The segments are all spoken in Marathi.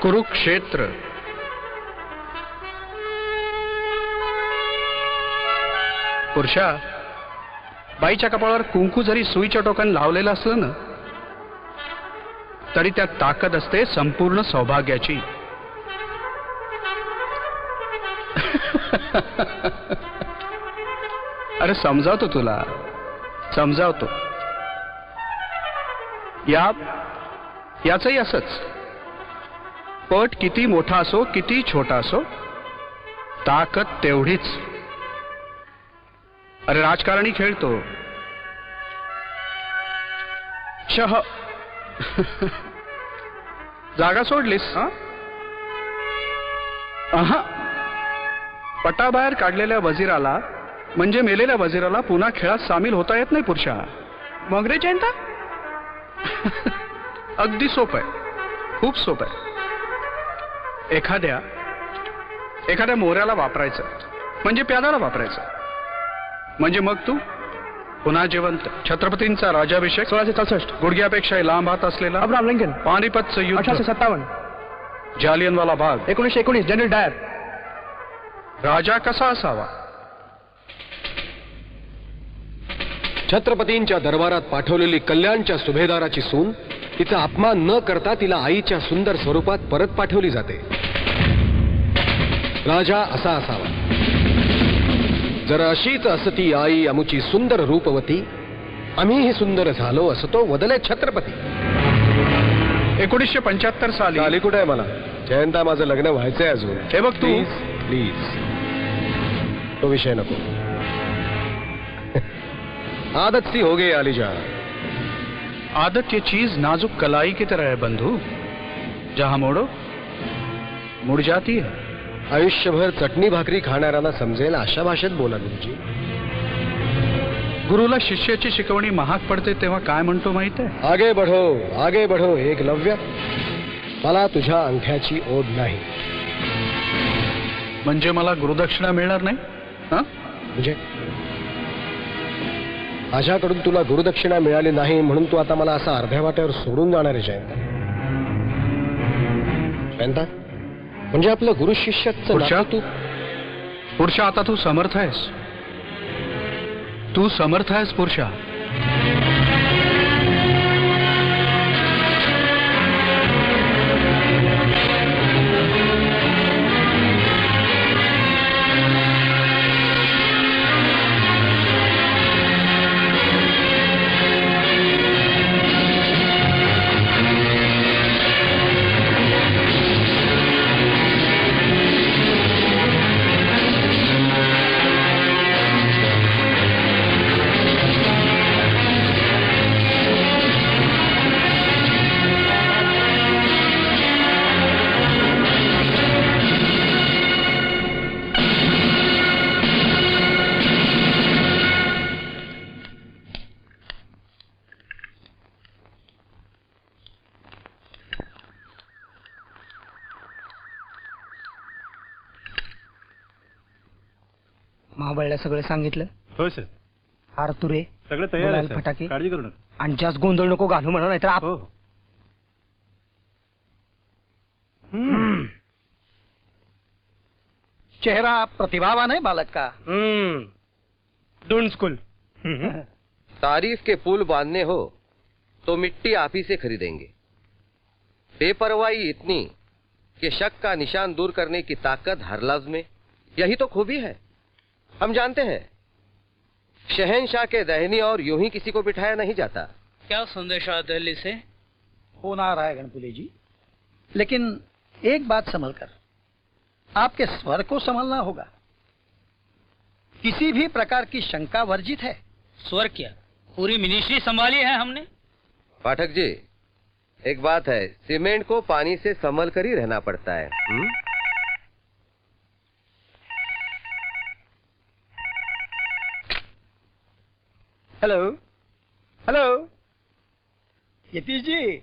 कुरुक्षेत्र. पुरुषा, बाईच्या कपाळावर कुंकू जरी सुईच्या टोकाने लावलेलं असलं ना, तरी त्यात ताकद असते संपूर्ण सौभाग्याची. अरे समजावतो तुला, समजावतो. याचंही असंच. पट किती मोठा असो, किती छोटा असो, ताकद तेवढीच. अरे राजकारणी खेळतो शह. जागा सोडलीस. पटाबाहेर काढलेल्या वजीराला म्हणजे मेलेल्या वजीराला पुन्हा खेळात सामील होता येत नाही पुरुषा. मग रे जयंता, अगदी सोपं आहे, खूप सोपं आहे. एखाद्या मोऱ्याला वापरायचं म्हणजे प्यादाला वापरायचं, म्हणजे मग तू पुन्हा जिवंत. छत्रपतींचा राज्याभिषेक 1664, गुडघ्यापेक्षाही लांब हात असलेला अब्राहम लिंकन. पानिपतचं युद्ध 1857, जालियनवाला बाग 1919, जनरल डायर. राजा कसा असावा? छत्रपतींच्या दरबारात पाठवलेली कल्याणच्या सुभेदाराची सून तिचा अपमान न करता तिला आईच्या सुंदर स्वरूपात परत पाठवली जाते. राजा असा असावा. जर अशीच असती आई आमुची सुंदर रूपवती, आम्हीही सुंदर झालो असतो वदले छत्रपती. 1975 साली आली कुठे आहे मला? जयंता, माझं लग्न व्हायचंय अजून. हे बघ तू. प्लीज तो विषय नको. आदत सी हो गई आलीजा. आदत ये चीज नाजुक कलाई की तरह है बंधु, जहां मोड़ो मुड़ जाती है. आयुष्यभर चटणी भाकरी खाणाऱ्यांना समजेल अशा भाषेत बोला गुरुजी. गुरुला शिष्याची शिकवणी महाग पडते तेव्हा काय म्हणतो माहित आहे? आगे बढ़ो एकलव्य. मला तुझ्या अंगठ्याची ओढ नाही. म्हणजे मला गुरुदक्षिणा मिळणार नाही? म्हणजे माझ्याकडून तुला गुरुदक्षिणा मिळाली नाही म्हणून तू आता मला असं अर्ध्या वाट्यावर सोडून जाणार आहे जयंता? जयंता, म्हणजे आपलं गुरु शिष्याचं नातं तू. पुरुषा, आता तू समर्थ आहेस. तू समर्थ आहेस पुरुषा. महाबळला सगळं सांगितलं. हो सर, हार तुरे सगळं तयार आहे सर. फटाके. काळजी करू नका. आणि जास्त गोंधळ नको घालू म्हणा, नाहीतर हो. चेहरा प्रतिभावान है बालक का. Don't school. तारीफ के पुल बांधने हो तो मिट्टी आप ही से खरीदेंगे. बेपरवाही इतनी कि शक का निशान दूर करने की ताकत हर लफ्ज में. यही तो खूबी है. हम जानते हैं शहंशाह के दहनी और यूं ही किसी को बिठाया नहीं जाता. क्या संदेश आया दिल्ली से? फोन आ रहा है गणपुले जी, लेकिन एक बात संभल कर. आपके स्वर को संभालना होगा. किसी भी प्रकार की शंका वर्जित है. स्वर क्या, पूरी मिनिस्ट्री संभाली है हमने. पाठक जी, एक बात है, सीमेंट को पानी से संभल कर ही रहना पड़ता है. हेलो हेलो, यतीश जी.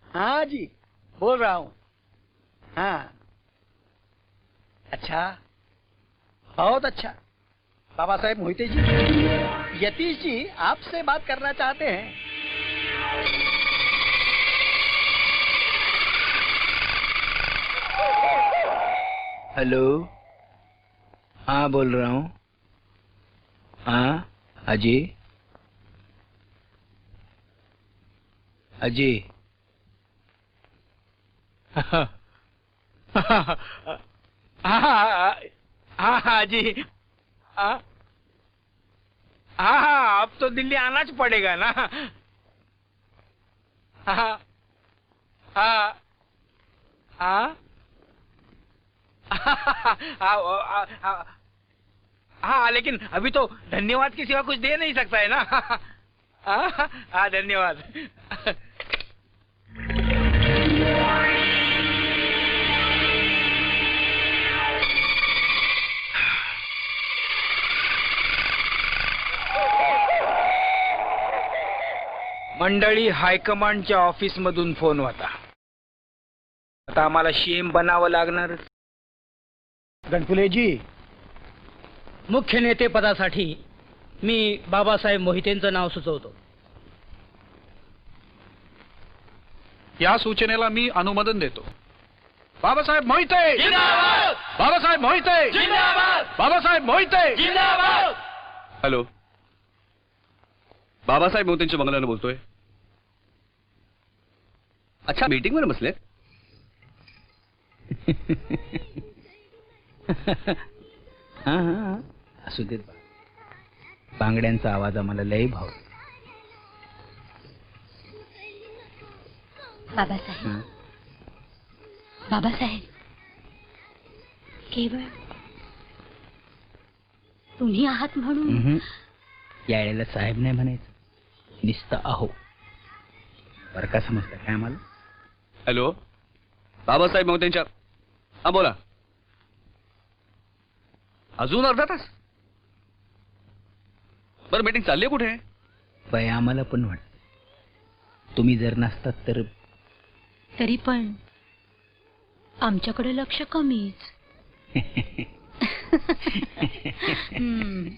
हाँ जी, बोल रहा हूँ. हाँ, अच्छा, बहुत अच्छा. बाबा साहेब मोहिते जी, यतीश जी आपसे बात करना चाहते हैं. हेलो, हाँ बोल रहा हूँ। हाँ अजय, अजय। हाँ हाँ जी, हाँ हाँ, अब तो दिल्ली आना च पड़ेगा ना। हाँ हाँ हाँ हाँ, लेकिन अभी तो धन्यवाद के सिवा कुछ दे नहीं सकता है ना। हाँ हाँ, धन्यवाद। मंडळी हायकमांडच्या ऑफिस मधून फोन होता. आता आम्हाला शेम बनावं लागणार. गणपुलेजी, मुख्य नेते पदासाठी मी बाबासाहेब मोहितेंचं नाव सुचवतो. या सूचनेला मी अनुमोदन देतो. बाबासाहेब मोहिते जिंदाबाद! बाबासाहेब मोहिते जिंदाबाद! बाबासाहेब मोहिते जिंदाबाद! हॅलो, बाबासाहेब मोहितेंच्या बंगल्यानं बोलतोय. अच्छा, मीटिंग वर बसले. हा हा, असू देत. बांगड्यांचा आवाज आम्हाला लय भाव. बाबासाहेब, बाबासाहेब, केवळ तुम्ही आहात म्हणून. यायला साहेब नाही म्हणायचं, नुसतं अहो. बरं का, समजतं काय आम्हाला? हॅलो, बाबासाहेब मोहितेंच्या. हा बोला. अजून अर्धा तास? बरं, मीटिंग चालली आहे कुठे? बाई, आम्हाला पण वाटत तुम्ही जर नसतात तर. तरी पण आमच्याकडे लक्ष कमीच. हम्म.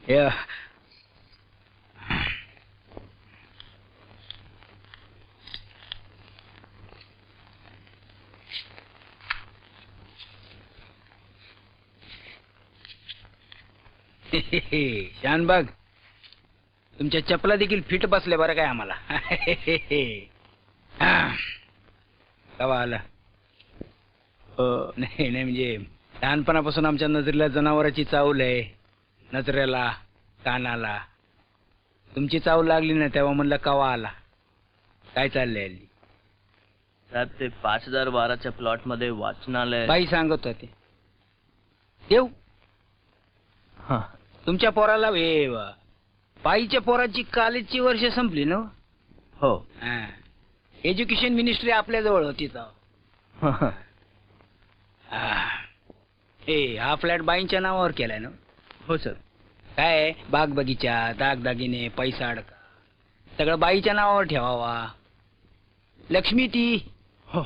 या. शानबाग, तुमच्या चपला देखील फिट बसले बरं काय आम्हाला. कवा आला? नाही नाही, म्हणजे लहानपणापासून आमच्या नजरेला जनावराची चावल आहे. नजरेला, कानाला. तुमची चावल लागली ना तेव्हा म्हणलं कवा आला. काय चाललंय हल्ली? साहेब, ते 5012च्या प्लॉट मध्ये वाचनालय. बाई सांगत होते. देऊ हा, तुमच्या पोराला बाईच्या पोराची कॉलेजची वर्ष संपली ना. हो. एज्युकेशन मिनिस्ट्री आपल्या जवळ होती तर. हे हा फ्लॅट बाईंच्या नावावर केलाय ना. हो सर. काय बाग बगीचा, दागदागिने, पैसा अडका सगळं बाईच्या नावावर ठेवावा. लक्ष्मी ती. हो.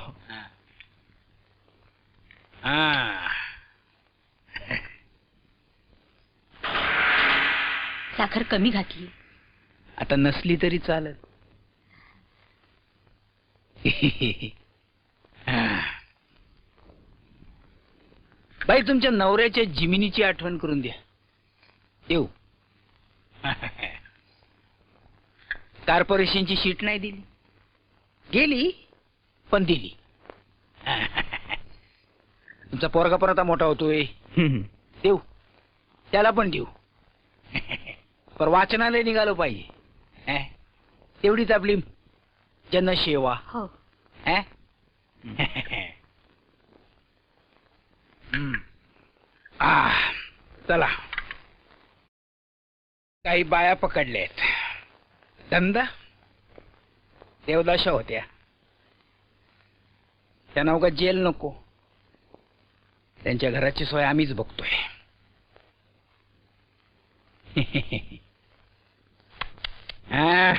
साखर कमी घातली. आता नसली तरी चालत. बाई, तुमच्या नवऱ्याच्या जिमिनीची आठवण करून द्या. येऊ. कॉर्पोरेशनची शीट नाही दिली. गेली पण दिली. तुमचा पोरगा पण आता मोठा होतोय. देऊ, त्याला पण देऊ. पर वाचनालय निघालो पाहिजे. तेवढीच आपली जनसेवा. हो. चला, काही बाया पकडल्यात. धंदा देवदाशा होत्या. त्यांना उगा जेल नको. त्यांच्या घराची सोय आम्हीच बघतोय. हा,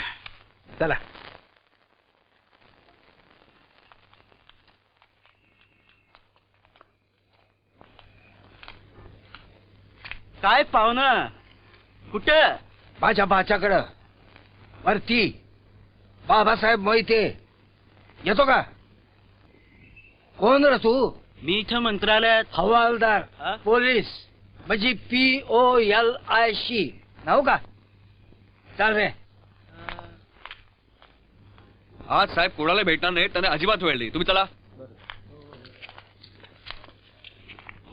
चला. काय पाहुणं कुठं? माझ्या बाच्याकडं वरती बाबासाहेब मोहिते. येतो का? कोण रे तू? मी इथं मंत्रालयात. हवालदार हा? पोलीस म्हणजे POLIC नाव का? चाल रे. आज साहेब कोणाला भेटणार नाही, त्याने अजिबात वेळ नाही. तुम्ही चला.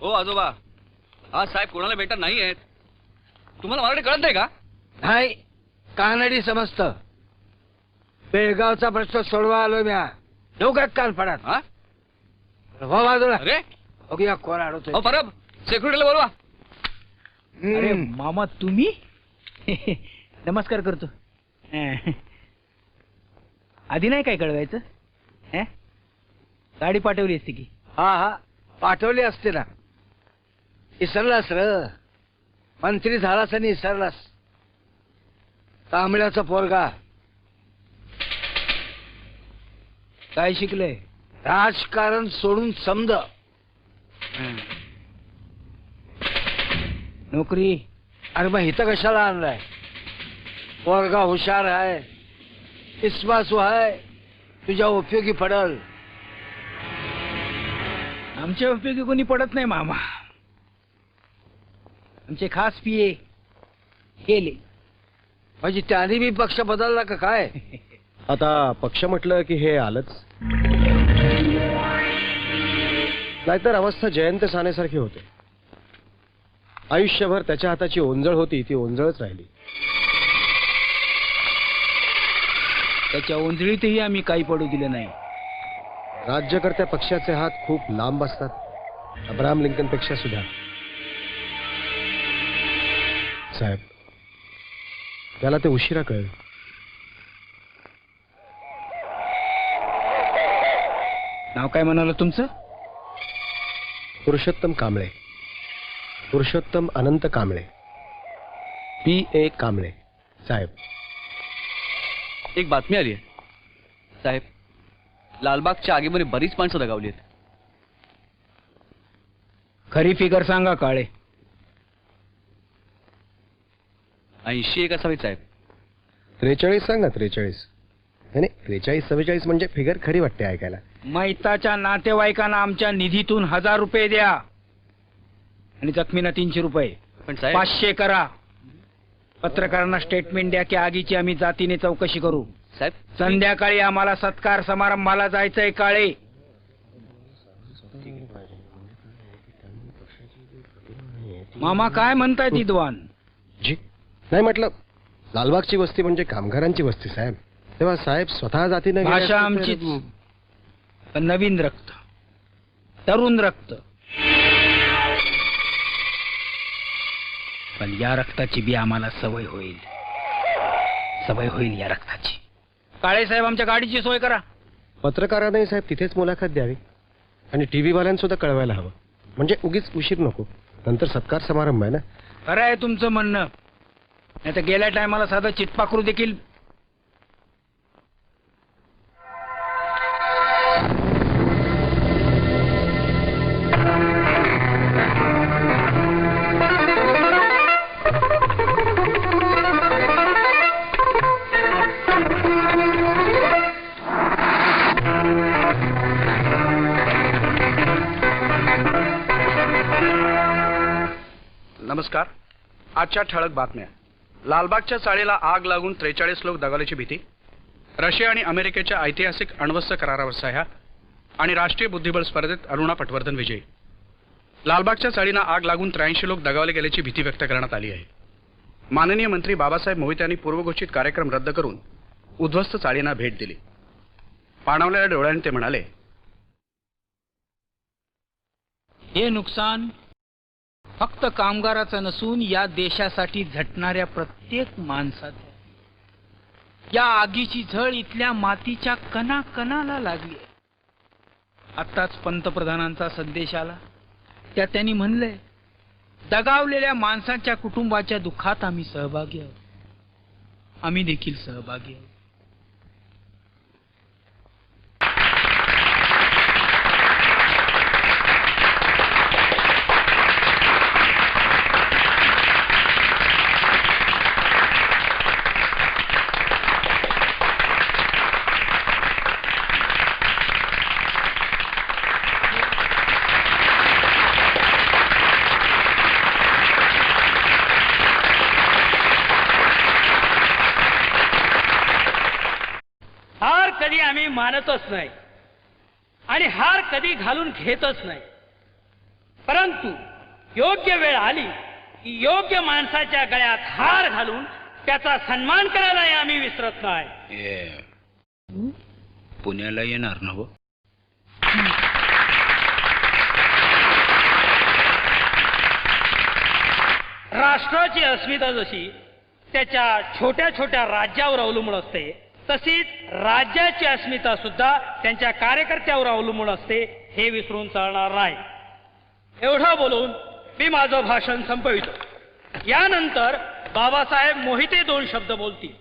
हो आजोबा, आज साहेब कोणाला भेटणार नाही आहेत. तुम्हाला मराठी कळत नाही का? नाही, कानडी समजत. बेळगावचा प्रश्न सोडवा आलोय म्या. डोक्यात कान पडत. हा? हो बाजूला. अरे बघूया कोण अडवतोय. अहो परब, सेक्युरिटीला बोलवा. अरे मामा तुम्ही. नमस्कार करतो. आधी नाही काय कळवायचं? गाडी पाठवली असती की. हा हा, पाठवली असते ना. इसरलास र. मंत्री झालास आणि इसरलास. तांबड्याचा पोरगा. काय शिकलंय? राजकारण सोडून समज. नोकरी. अरे मग इथं कशाला आणलाय? पोरगा हुशार आहे, विश्वासू आहे, तुझ्या उपयोगी पडल. आमच्या उपयोगी कोणी पडत नाही मामा. आमचे खास पिये गेले. म्हणजे त्याने मी पक्ष बदलला का काय? आता पक्ष म्हटलं की हे आलंच. नाहीतर अवस्था जयंत सानेसारखी होते. आयुष्यभर त्याच्या हाताची ओंजळ होती, ती ओंजळच राहिली. त्याच्या ओंजळीतही आम्ही काही पडू दिले नाही. राज्यकर्त्या पक्षाचे हात खूप लांब असतात, अब्राहम लिंकन पेक्षा सुद्धा. साहेब, त्याला ते उशिरा कळलं. नाव काय म्हणाल तुमचं? पुरुषोत्तम कांबळे. पुरुषोत्तम अनंत कांबळे. PA कांबळे. साहेब, एक बातमी आली आहे साहेब. लालबागच्या आगीमध्ये बरीच माणसं दगावली आहेत. खरी फिगर सांगा काळे. 81 असावी साहेब. 43 सांगा. 43 नाही, 43-44 म्हणजे फिगर खरी वाटते ऐकायला. मैताच्या नातेवाईकांना आमच्या निधीतून 1000 रुपये द्या आणि जखमींना 300 रुपये. पण साहेब 500 करा. पत्रकारांना स्टेटमेंट द्या की आगीची आम्ही जातीने चौकशी करू. साहेब संध्याकाळी आम्हाला सत्कार समारंभाला जायचंय काळे. मामा काय म्हणताय विद्वान? जी नाही, म्हटलं लालबागची वस्ती म्हणजे कामगारांची वस्ती साहेब. तेव्हा साहेब स्वतः जातीने गेले भाषा असते तर- आमचीच. पण नवीन रक्त, तरुण रक्त. पण या रक्ताची बी आम्हाला सवय होईल. सवय होईल या रक्ताची. काळे साहेब, आमच्या गाडीची सोय करा. पत्रकारांनाही साहेब तिथेच मुलाखत द्यावी आणि TV वाल्यांसुद्धा कळवायला हवं. म्हणजे उगीच उशीर नको. नंतर सत्कार समारंभ आहे ना. खरं आहे तुमचं म्हणणं. नाही तर गेल्या टायमाला साधं चिटपाखरू देखील. नमस्कार. आजच्या ठळक बातम्या. लालबागच्या चाळीला आग लागून 43 लोक दगावल्याची भीती. रशिया आणि अमेरिकेच्या ऐतिहासिक अण्वस्त्र करारावर सह्या आणि राष्ट्रीय बुद्धिबळ स्पर्धेत अरुणा पटवर्धन विजयी. लालबागच्या चाळीला आग लागून 83 लोक दगावले गेल्याची भीती व्यक्त करण्यात आली आहे. माननीय मंत्री बाबासाहेब मोहिते यांनी पूर्वघोषित कार्यक्रम रद्द करून उद्ध्वस्त चाळींना भेट दिली. पाणावलेल्या डोळ्यांनी ते म्हणाले, हे नुकसान फक्त कामगाराचं नसून या देशासाठी झटणाऱ्या प्रत्येक माणसाचं. या आगीची झळ इथल्या मातीच्या कणाकणाला लागली. आत्ताच पंतप्रधानांचा संदेश आला त्यात त्यांनी म्हणलंय दगावलेल्या माणसांच्या कुटुंबाच्या दुःखात आम्ही सहभागी आहोत. आम्ही देखील सहभागी आहोत. हार कधी आम्ही मानतच नाही आणि हार कधी घालून घेतच नाही, परंतु योग्य वेळ आली की योग्य माणसाच्या गळ्यात हार घालून त्याचा सन्मान करायलाही आम्ही विसरत नाही. पुण्याला येणार ना हो. राष्ट्राची अस्मिता जशी त्याच्या छोट्या छोट्या राज्यावर अवलंबून असते, तशीच राज्याची अस्मिता सुद्धा त्यांच्या कार्यकर्त्यावर अवलंबून असते, हे विसरून चालणार नाही. एवढं बोलून मी माझं भाषण संपवितो. यानंतर बाबासाहेब मोहिते 2 शब्द बोलतील.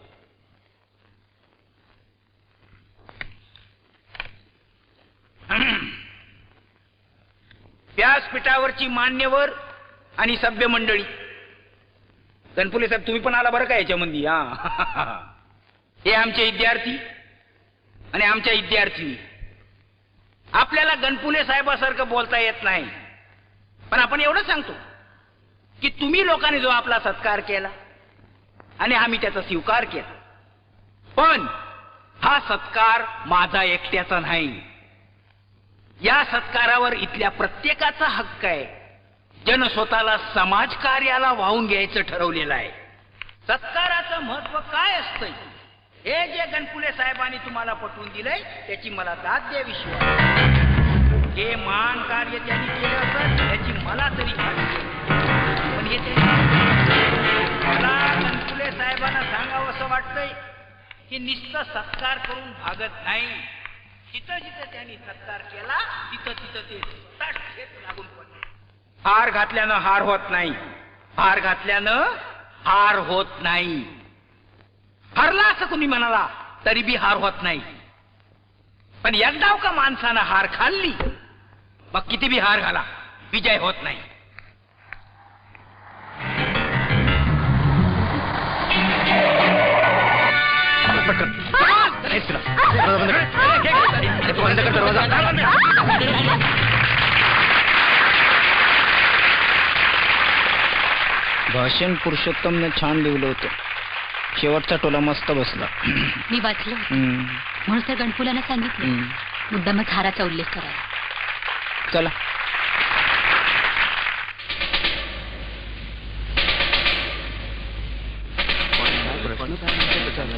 व्यासपीठावरची मान्यवर आणि सभ्य मंडळी, गणपुले साहेब तुम्ही पण आला बरं का याच्यामध्ये. हा हे आमचे विद्यार्थी आणि आमच्या विद्यार्थिनी. आपल्याला गणपुले साहेबासारखं बोलता येत नाही, पण आपण एवढं सांगतो की तुम्ही लोकांनी जो आपला सत्कार केला आणि आम्ही त्याचा स्वीकार केला, पण हा सत्कार माझा एकट्याचा नाही. या सत्कारावर इथल्या प्रत्येकाचा हक्क आहे. जन स्वतःला समाजकार्याला वाहून घ्यायचं ठरवलेलं आहे. सत्काराचं महत्व काय असतं हे जे गणपुले साहेबांनी तुम्हाला पटवून दिलंय त्याची मला दाद द्यावीशी वाटते. हे महान कार्य त्यांनी केलं असत याची मला तरी खात्री आहे. पण हे मला गणपुले साहेबांना सांगावं असं वाटतंय की नुसतं सत्कार करून भागत नाही. जिथं जिथं त्यांनी सत्कार केला तिथं तिथं ते थेट लागून पडले. हार घातल्यानं हार होत नाही, हार घातल्यानं हार होत नाही. हरला असं तुम्ही म्हणाला तरी बी हार होत नाही. पण एकदा का माणसानं हार खाल्ली मग किती बी हार घाला, विजय होत नाही. भाषण पुरुषोत्तमने छान लिहिलं होतं. शेवटचा टोला मस्त बसला. मी वाचलं म्हणून तर गणपुलानं सांगितलं मुद्दामच हाराचा उल्लेख करायला. चला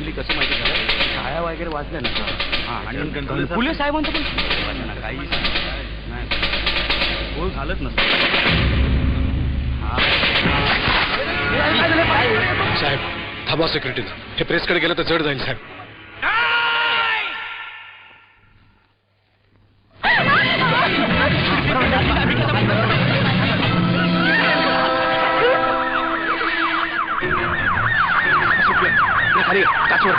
कसं माहिती झालं, छाया वगैरे वाजल्या ना. आणि गणपुले साहेबांचं पण काही नाही बोल झालंच नसतं. साहेब थांबा, सेक्रेटरी हे प्रेसकडे गेलं तर जड जाईल साहेब. खाली काचवर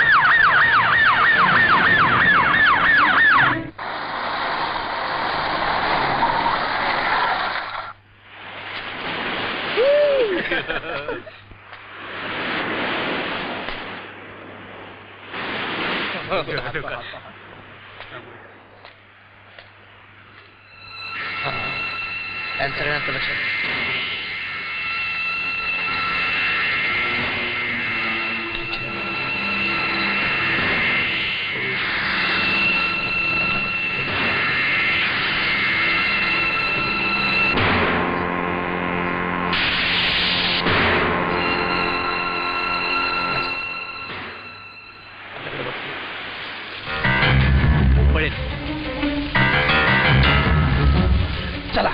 चला.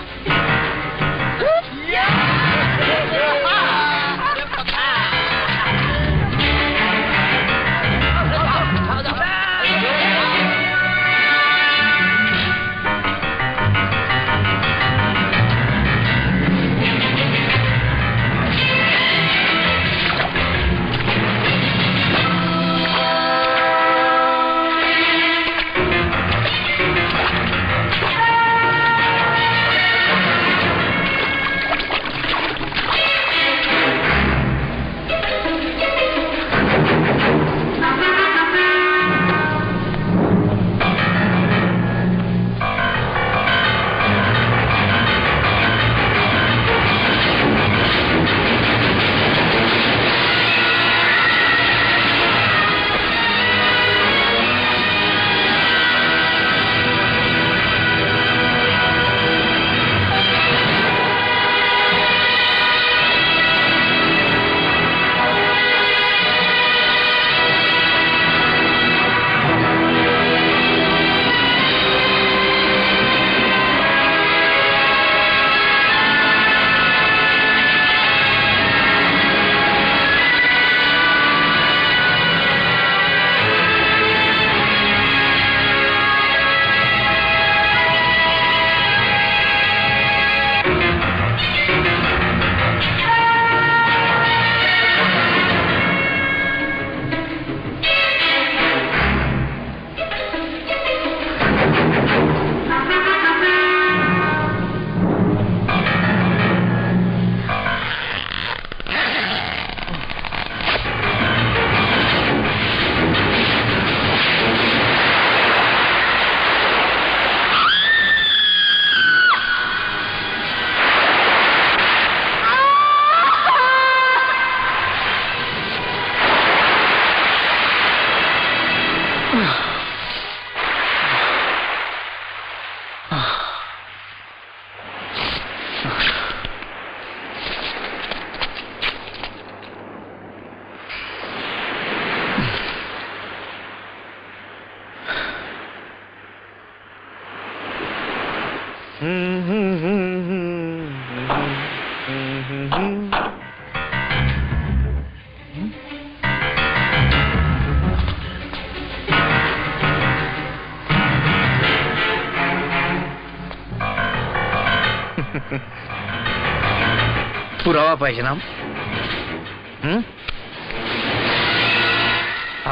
पुरावा पाहिजे ना.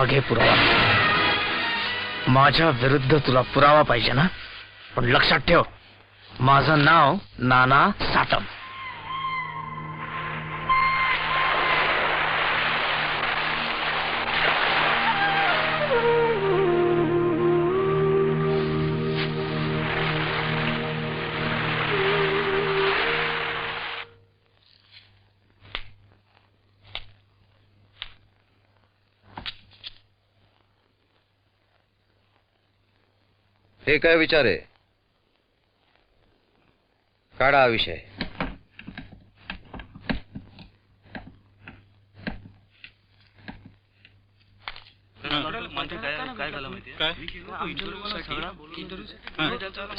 आगे पुरावा. माझ्या विरुद्ध तुला पुरावा पाहिजे ना. पण लक्षात ठेव, माझं नाव नाना सातम. हे काय विचार आहे? काढा हा विषय.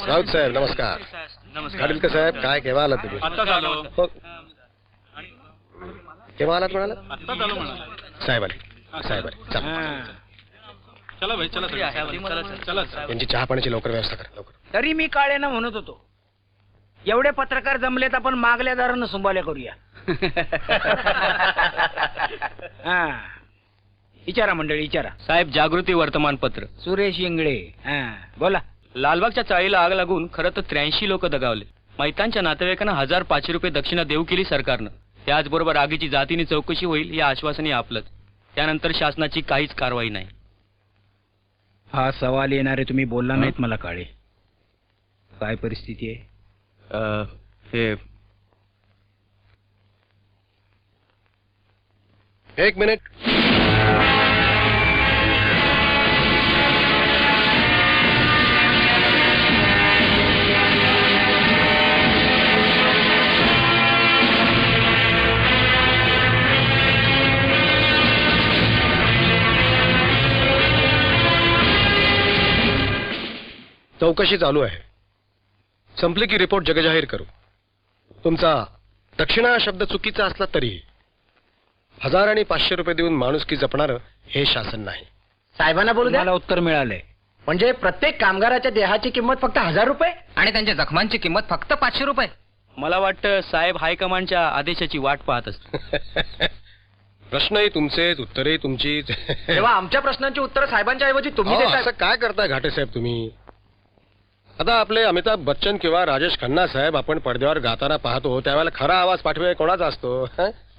राऊत साहेब नमस्कार. खाडीलकर साहेब काय केव्हा आलात तुम्ही? हो. केव्हा आलात म्हणाला? साहेब आले. साहेब आले. चला यांची चहा पाण्याची लवकर व्यवस्था करा लवकर. तरी मी काळ्यानं म्हणत होतो, एवढे पत्रकार जमलेत, आपण मागल्या दारानं सुंबाल्या करूया. हा, विचारा मंडळी विचारा. साहेब, जागृती वर्तमानपत्र. सुरेश इंगळे. हा, बोला. लालबागच्या चाळीला आग लागून खरं तर 83 लोक दगावले. मैतांच्या नातेवाईकांना 1500 रुपये दक्षिणा देऊ केली सरकारनं. त्याचबरोबर आगीची जातीने चौकशी होईल हे आश्वासनही आपलंच. त्यानंतर शासनाची काहीच कारवाई नाही. हा सवाल येणारे तुम्ही बोलला नाहीत मला काळे. काय परिस्थिती आहे? हे एक मिनिट. चौकशी चालू आहे. संपली की रिपोर्ट जगजाहीर करू. तुमचा दक्षिणा हा शब्द चुकीचा असला तरीही 1000 आणि 500 रुपये देऊन माणुसकी जपणारं हे शासन नाही. साहेबांना बोलू द्या. मला उत्तर मिळालंय. म्हणजे प्रत्येक कामगाराच्या देहाची किंमत फक्त 1000 रुपये आणि त्यांच्या जखमांची किंमत फक्त 500 रुपये. मला वाटतं साहेब हायकमांडच्या आदेशाची वाट पाहत असतात. प्रश्नही तुमचेच, उत्तरही तुमचीच. तेव्हा आमच्या प्रश्नांची उत्तर साहेबांच्या ऐवजी तुम्ही अहो, देताय. असं काय करताय घाटे साहेब तुम्ही? आता आपले अमिताभ बच्चन किंवा राजेश खन्ना साहेब आपण पडद्यावर गाताना पाहतो, त्यावेळेला खरा आवाज पाठवे कोणाचा असतो?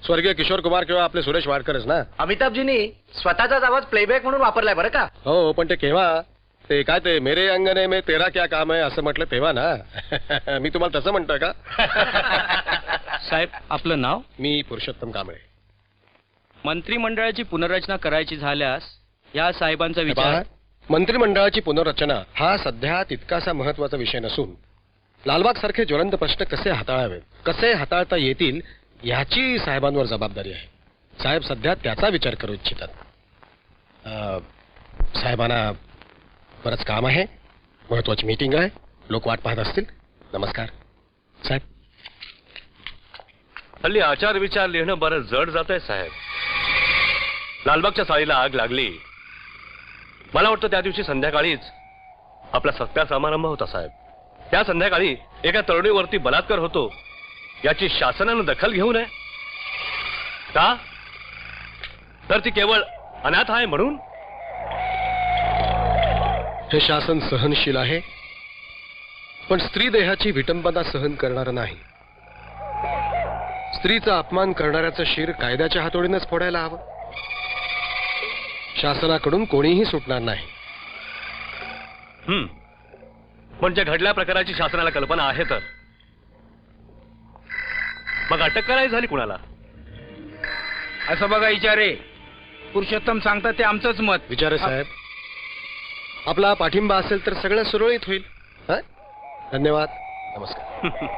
स्वर्गीय किशोर कुमार किंवा आपले सुरेश वाडकरच ना. अमिताभजींनी स्वतःचाच आवाज प्लेबॅक म्हणून वापरलाय बरं का. हो, पण ते केव्हा? ते काय ते मेरे अंगने में तेरा क्या काम आहे असं म्हटलं तेव्हा ना. मी तुम्हाला तसं म्हणतोय का? साहेब, आपलं नाव? मी पुरुषोत्तम कांबळे. मंत्रिमंडळाची पुनर्रचना करायची झाल्यास या साहेबांचा विचार. मंत्रिमंडळाची पुनर्रचना हा सध्या तितकासा महत्वाचा विषय नसून लालबाग सारखे ज्वलंत प्रश्न कसे हाताळावेत, कसे हाताळता येतील याची साहेबांवर जबाबदारी आहे. साहेब सध्या त्याचा विचार करू इच्छितात. साहेबांना बरंच काम आहे, महत्वाची मीटिंग आहे, लोक वाट पाहत असतील. नमस्कार साहेब. हल्ली आचार विचार लिहिणं बरं जड जात आहे साहेब. लालबागच्या चाळीला आग लागली, मला वाटतं त्या दिवशी संध्याकाळीच आपला सत्कार समारंभ होता साहेब. त्या संध्याकाळी एका तरुणीवरती बलात्कार होतो याची शासनानं दखल घेऊ नये का? तर ती केवळ अनाथ आहे म्हणून? हे शासन सहनशील आहे, पण स्त्री देहाची विटंबना सहन करणार नाही. स्त्रीचा अपमान करणाऱ्याचं शिर कायद्याच्या हातोडीनंच फोडायला हवं. शासनाकडून कोणीही सुटणार नाही. म्हणजे घडल्या प्रकाराची शासनाला कल्पना आहे तर मग अटक करायची झाली कुणाला? असं बघा विचारे, पुरुषोत्तम सांगतात ते आमचंच मत. विचारे साहेब, आपला पाठिंबा असेल तर सगळं सुरळीत होईल. धन्यवाद. नमस्कार.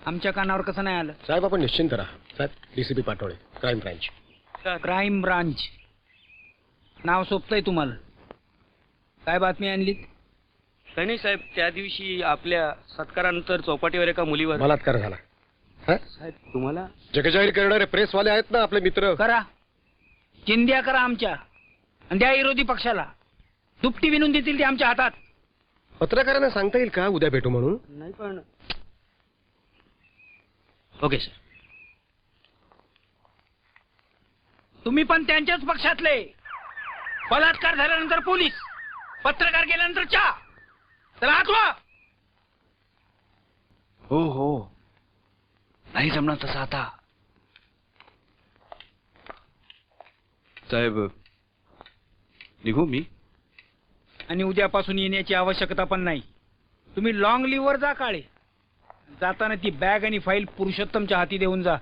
आमच्या कानावर कसं नाही आलं? साहेब आपण निश्चिंत राहा. साहेब DCP Patole, crime branch. Crime branch नाव सोपतंय तुम्हाला. काय बातमी आणलीत? काही नाही साहेब, त्या दिवशी आपल्या सत्कारानंतर चौपाटीवर एका मुलीवर बलात्कार झाला. साहेब तुम्हाला जगजाहीर करणारे प्रेसवाले आहेत ना आपले मित्र. करा, चिंध्या करा आमच्या, आणि द्या विरोधी पक्षाला. दुपटी विनून देतील ते आमच्या हातात. पत्रकारांना सांगता येईल का उद्या भेटू म्हणून? नाही पण ओके सर. तुम्ही पण त्यांच्याच पक्षातले. बलात्कार झाल्यानंतर पोलीस, पत्रकार गेल्यानंतर चहा. चला आठवा. हो हो, नाही जमणार तसं आता. साहेब निघू मी? आणि उद्यापासून येण्याची आवश्यकता पण नाही. तुम्ही लॉंग लिव्हवर जा काळे. जाताना ती बॅग आणि फाईल पुरुषोत्तमच्या हाती देऊन जा.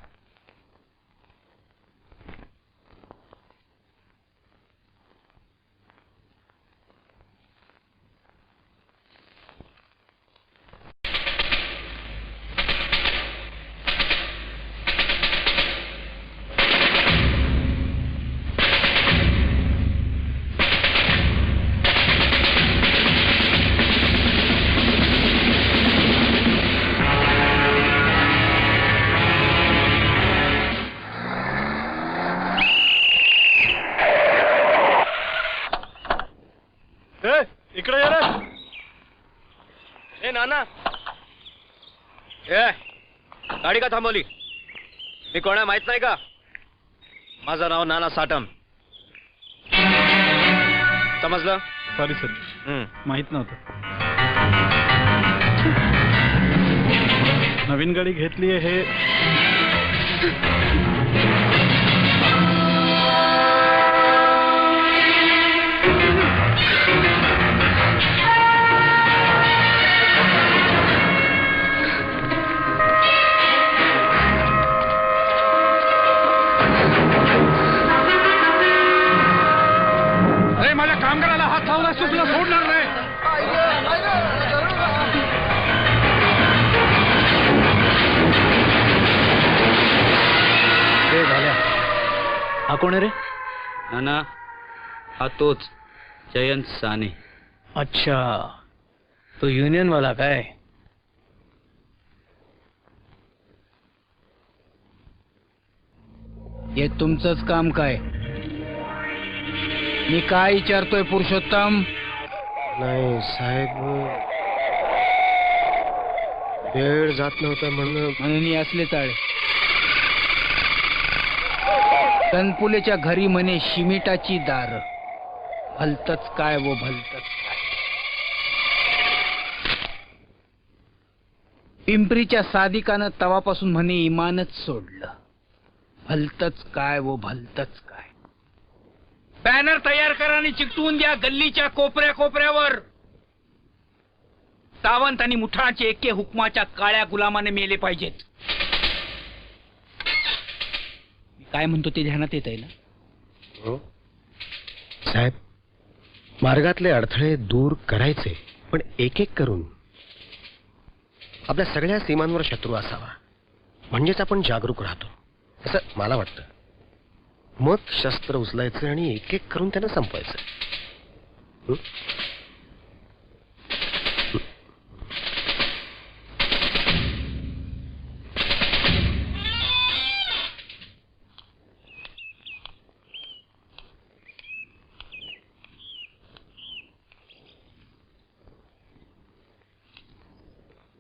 इकडे ये रे. ए नाना, ए गाडी का थांबवली? मी कोण आहे माहित नाही का? माझं नाव नाना साटम. समजलं? सॉरी सर, माहित नव्हतं. नवीन गाडी घेतली हे माझ्या कामगाराला हात लावला तुला सोडणार नाही. हा कोण आहे रे? नाना, हा तोच जयंत साने. अच्छा, तो युनियन वाला काय? हे तुमचंच काम काय? मी काय विचारतोय पुरुषोत्तम? नाही साहेब, वेळ जात नव्हता म्हणून असले चाळे. तनपुलेच्या घरी म्हणे शिमिटाची दार. भलतच काय वो भलतच काय. पिंपरीच्या साधिकानं तवापासून म्हणे इमानच सोडलं. भलतच काय वो भलतच काय. बॅनर तयार करा आणि चिकटवून द्या गल्लीच्या कोपऱ्या कोपऱ्यावर. सावंत आणि मुठाचे एके हुकमाच्या काळ्या गुलामाने मेले पाहिजेत. मी काय म्हणतो ते ध्यानात येत आहे ना? हो साहेब, मार्गातले अडथळे दूर करायचे, पण एक एक करून. आपल्या सगळ्या सीमांवर शत्रू असावा, म्हणजेच आपण जागरूक राहतो, असं मला वाटतं. मग शस्त्र उचलायचं आणि एक एक करून त्यांना संपवायचं.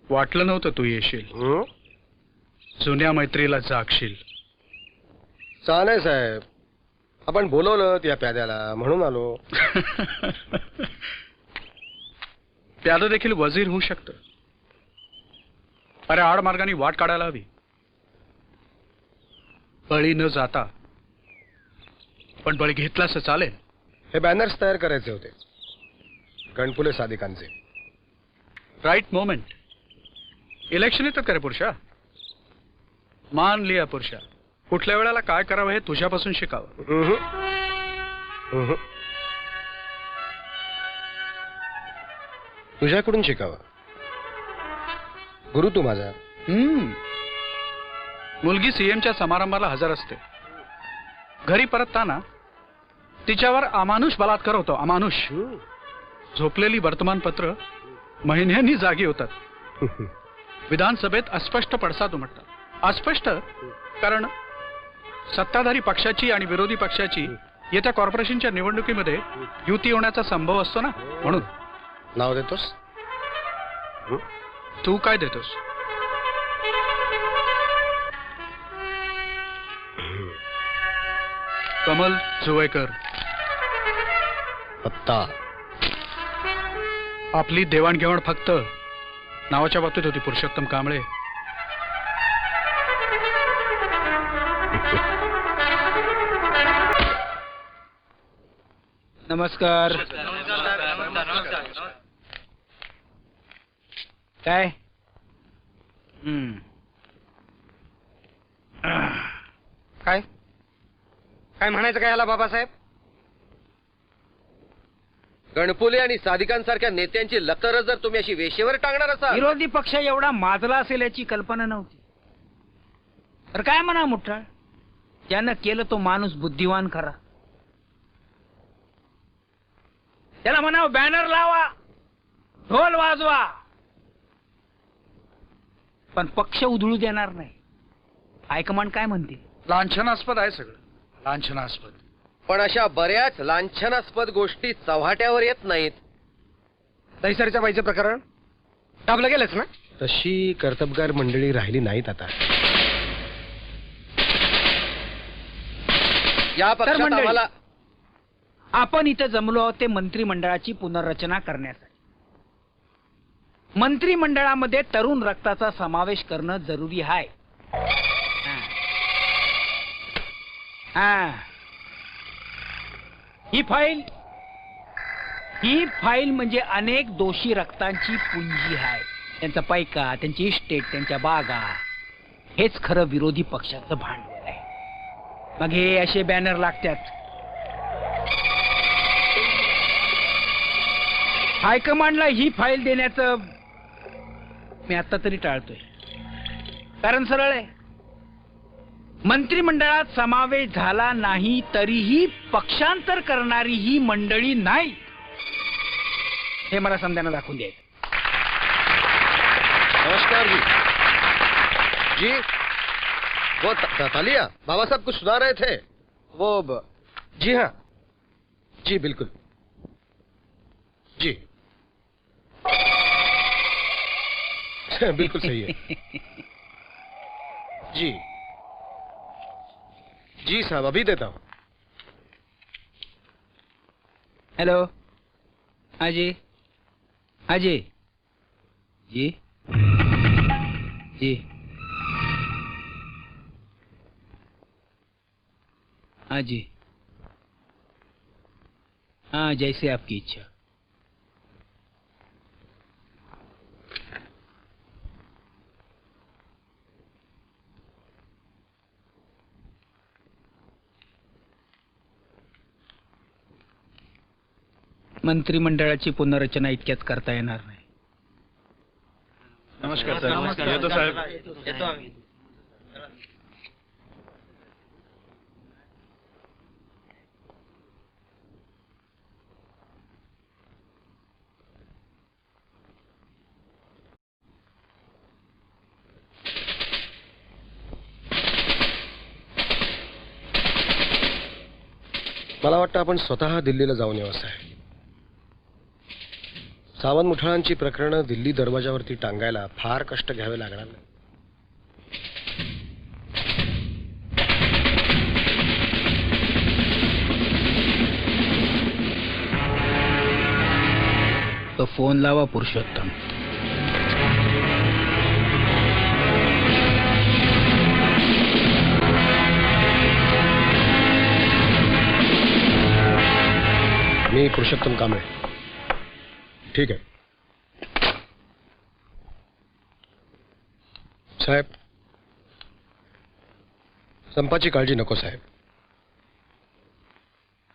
वाटलं नव्हतं तू येशील. जुन्या मैत्रीला जागशील. चालेल साहेब, आपण बोलवलं या प्याद्याला म्हणून आलो. प्यादं देखील वजीर होऊ शकतं. अरे आड मार्गाने वाट काढायला हवी, बळी न जाता. पण बळी घेतलास चालेल. हे बॅनर्स तयार करायचे होते गणपुले साधिकांचे. Right moment. इलेक्शन येतात का रे पुरुषा? मान लिया पुरुषा, कुठल्या वेळेला काय करावं हे तुझ्यापासून शिकावं. तुझ्याकडून शिकावं. गुरु तू माझा. मुलगी सीएमच्या समारंभाला हजर असते. घरी परतताना तिच्यावर अमानुष बलात्कार होतो. अमानुष. झोपलेली वर्तमानपत्र महिन्यांनी जागी होतात. विधानसभेत अस्पष्ट पडसाद उमटतात. अस्पष्ट कारण सत्ताधारी पक्षाची आणि विरोधी पक्षाची येत्या कॉर्पोरेशनच्या निवडणुकीमध्ये युती होण्याचा संभव असतो ना, म्हणून. नाव देतोस? तू काय देतोस? कमल जुवेकर. पत्ता. आपली देवाणघेवाण फक्त नावाच्या बाबतीत होती पुरुषोत्तम कांबळे. नमस्कार. काय? काय काय म्हणायचं काय याला बाबासाहेब? गणपुले आणि साधिकांसारख्या नेत्यांची लतर जर तुम्ही अशी वेशेवर टांगणार असाल, विरोधी पक्ष एवढा माजला असेल याची कल्पना नव्हती. तर काय म्हणा मुठ्ठाळ, ज्यानं केलं तो माणूस बुद्धिवान खरा. त्याला म्हणाव बॅनर लावा, ढोल वाजवा, पण पक्ष उधळू देणार नाही. हायकमांड काय म्हणते? लांछनास्पद आहे सगळं, लांछनास्पद. पण अशा बऱ्याच लांछनास्पद गोष्टी चव्हाट्यावर येत नाहीत. दैसरच्या बाईचं प्रकरण दाबलं गेलंच ना. तशी कर्तबगार मंडळी राहिली नाहीत आता. या तर पक्षात मंडळी, आम्हाला आपण इथं जमलो आहोत ते मंत्रिमंडळाची पुनर्रचना करण्यासाठी. मंत्रिमंडळामध्ये तरुण रक्ताचा समावेश करणं जरुरी आहे. ही फाईल म्हणजे अनेक दोषी रक्तांची पुंजी आहे. त्यांचा पैका, त्यांची इस्टेट, त्यांच्या बागा, हेच खरं विरोधी पक्षाचं भांडवल आहे. मग हे असे बॅनर लागतात. हायकमांडला ही फाईल देण्याचं मी आता तरी टाळतोय. कारण सरळ आहे, मंत्रिमंडळात समावेश झाला नाही तरीही पक्षांतर करणारी ही मंडळी नाही, हे मला समजायला दाखवून द्यायचं. नमस्कार जी. जी वो तालिया बाबा साहब कुछ सुना रहे थे. जी हाँ, जी बिल्कुल जी. बिल्कुल सही है जी. जी साहब अभी देता हूँ. हेलो. हाँ जी. हाँ जी. जी जी. हाँ जी. हाँ, जैसे आपकी इच्छा. मंत्रिमंडळाची पुनर्रचना इतक्यात करता येणार नाही. नमस्कार सर. येतो साहेब. मला वाटतं आपण स्वतः दिल्लीला जाऊन यावं साहेब. सावंत मुठाळांची प्रकरणं दिल्ली दरवाजावरती टांगायला फार कष्ट घ्यावे लागणार नाही. तो फोन लावा पुरुषोत्तम. मी पुरुषोत्तम कांबळे. ठीक आहे साहेब. संपाची काळजी नको साहेब.